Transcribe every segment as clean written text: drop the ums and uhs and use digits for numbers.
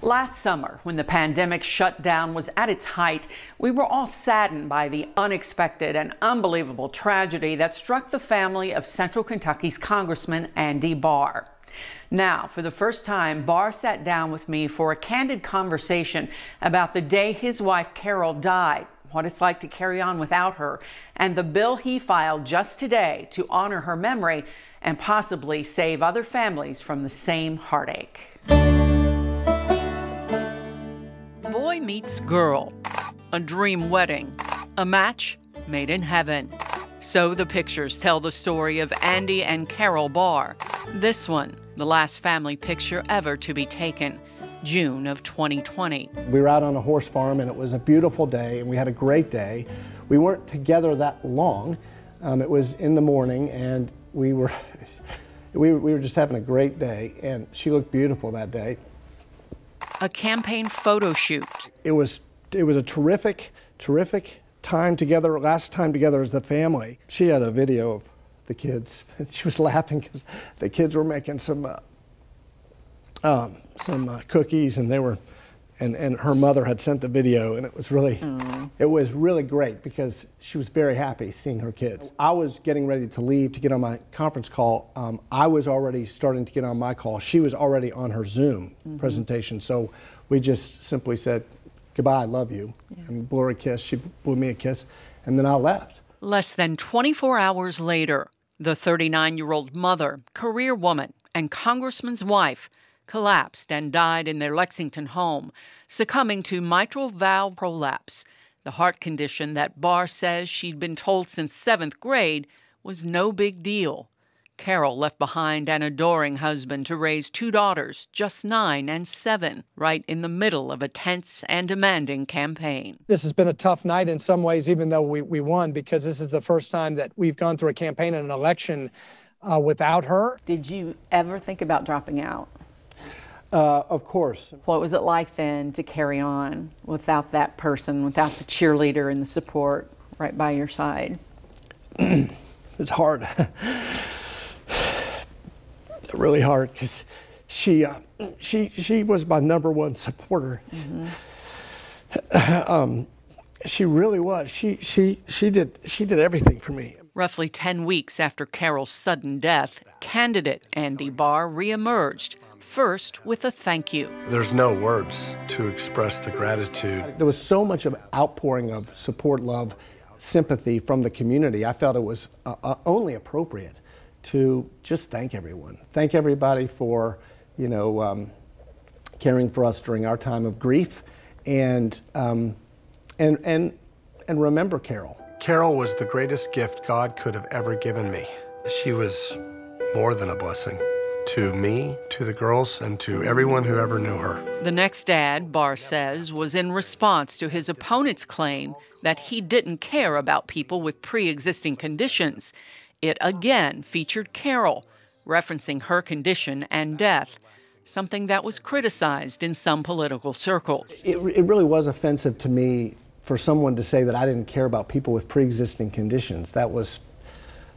Last summer, when the pandemic shutdown was at its height, we were all saddened by the unexpected and unbelievable tragedy that struck the family of Central Kentucky's Congressman Andy Barr. Now, for the first time, Barr sat down with me for a candid conversation about the day his wife Carol died, what it's like to carry on without her, and the bill he filed just today to honor her memory and possibly save other families from the same heartache. Boy meets girl, a dream wedding, a match made in heaven. So the pictures tell the story of Andy and Carol Barr. This one, the last family picture ever to be taken, June of 2020. We were out on a horse farm and it was a beautiful day and we had a great day. We weren't together that long. It was in the morning and we were just having a great day, and she looked beautiful that day. A campaign photo shoot. It was a terrific time together, last time together as the family. She had a video of the kids, and she was laughing because the kids were making some cookies, and they were, and her mother had sent the video, and it was really great because she was very happy seeing her kids. I was getting ready to leave to get on my conference call. I was already starting to get on my call. She was already on her Zoom presentation, so we just simply said, goodbye, I love you, and blew her a kiss. She blew me a kiss, and then I left. Less than 24 hours later, the 39-year-old mother, career woman, and congressman's wife collapsed and died in their Lexington home, succumbing to mitral valve prolapse, the heart condition that Barr says she'd been told since 7th grade was no big deal. Carol left behind an adoring husband to raise 2 daughters, just 9 and 7, right in the middle of a tense and demanding campaign. This has been a tough night in some ways, even though we won, because this is the first time that we've gone through a campaign and an election without her. Did you ever think about dropping out? Of course. What was it like then to carry on without that person, without the cheerleader and the support right by your side? It's hard. Really hard, because she was my #1 supporter. She really was. She did everything for me. Roughly 10 weeks after Carol's sudden death, candidate Andy Barr reemerged, first with a thank you. There's no words to express the gratitude. There was so much of outpouring of support, love, sympathy from the community. I felt it was only appropriate to just thank everyone. Thank everybody for, caring for us during our time of grief, and remember Carol. Carol was the greatest gift God could have ever given me. She was more than a blessing to me, to the girls, and to everyone who ever knew her. The next ad, Barr says, was in response to his opponent's claim that he didn't care about people with pre-existing conditions. It again featured Carol, referencing her condition and death, something that was criticized in some political circles. It really was offensive to me for someone to say that I didn't care about people with pre-existing conditions. That was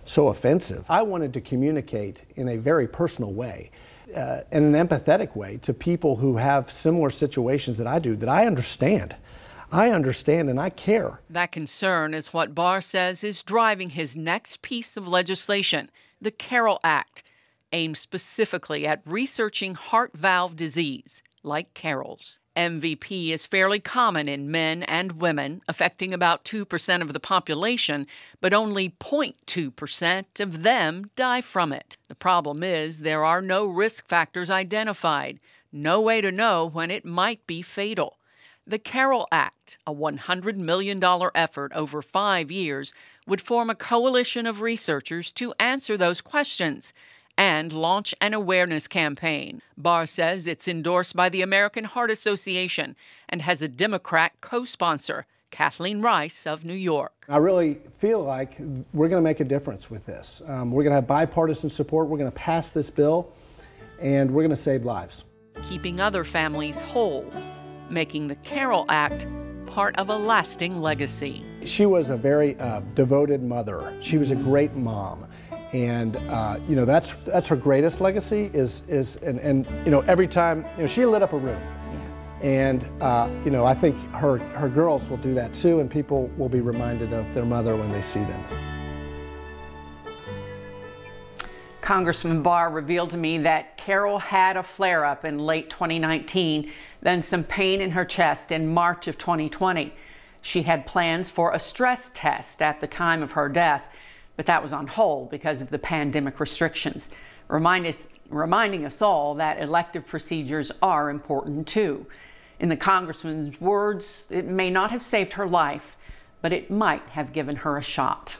so offensive. I wanted to communicate in a very personal way, in an empathetic way, to people who have similar situations that I do, that I understand. I understand and I care. That concern is what Barr says is driving his next piece of legislation, the Carol Act, aimed specifically at researching heart valve disease, like Carol's. MVP is fairly common in men and women, affecting about 2% of the population, but only 0.2% of them die from it. The problem is there are no risk factors identified, no way to know when it might be fatal. The Carol Act, a $100 million effort over 5 years, would form a coalition of researchers to answer those questions and launch an awareness campaign. Barr says it's endorsed by the American Heart Association and has a Democrat co-sponsor, Kathleen Rice of New York. I really feel like we're going to make a difference with this. We're going to have bipartisan support. We're going to pass this bill, and we're going to save lives. Keeping other families whole, making the Carol Act part of a lasting legacy. She was a very devoted mother. She was a great mom. And that's her greatest legacy is every time, she lit up a room. And, you know, I think her girls will do that too, and people will be reminded of their mother when they see them. Congressman Barr revealed to me that Carol had a flare-up in late 2019, then some pain in her chest in March of 2020. She had plans for a stress test at the time of her death, but that was on hold because of the pandemic restrictions, reminding us all that elective procedures are important too. In the congressman's words, it may not have saved her life, but it might have given her a shot.